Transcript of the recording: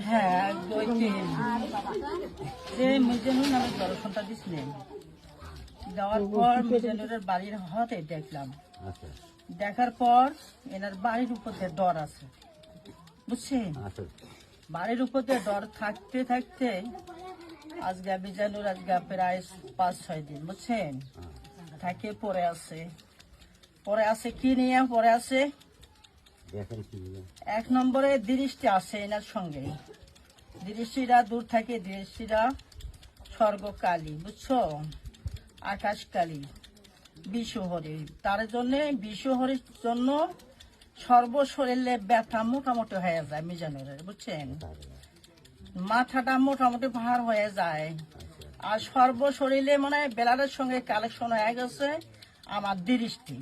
হ্যাঁ, যে মিজানুর নামে দর্শনটা দিছিলেন, দেওয়ার পর মিজানুরের বাড়ির হতে দেখলাম। দেখার পর এনার বাড়ির উপর দিয়ে ডর আছে, বুঝছেন? বাড়ির উপর দিয়ে ডর থাকতে থাকতে আজকে মিজানুর আজকে প্রায় 5-6 দিন, বুঝছেন, থাকে পরে আছে কি নিয়ে পরে আছে। 1 নম্বরে দৃষ্টি আছে এনার সঙ্গে, দৃষ্টিরা দূর থাকে, দৃষ্টিরা স্বর্গকালী, বুঝছো, আকাশকালী, বিষহরি। তার জন্য বিষহরির জন্য সর্বশরীরে ব্যথা মোটামুটি হয়ে যায় মিজানুরের, বুঝছেন, মাথাটা মোটামুটি ভার হয়ে যায়। আর সর্বশরীরে মানে বেলারের সঙ্গে কালেকশন হয়ে গেছে আমার দৃষ্টি।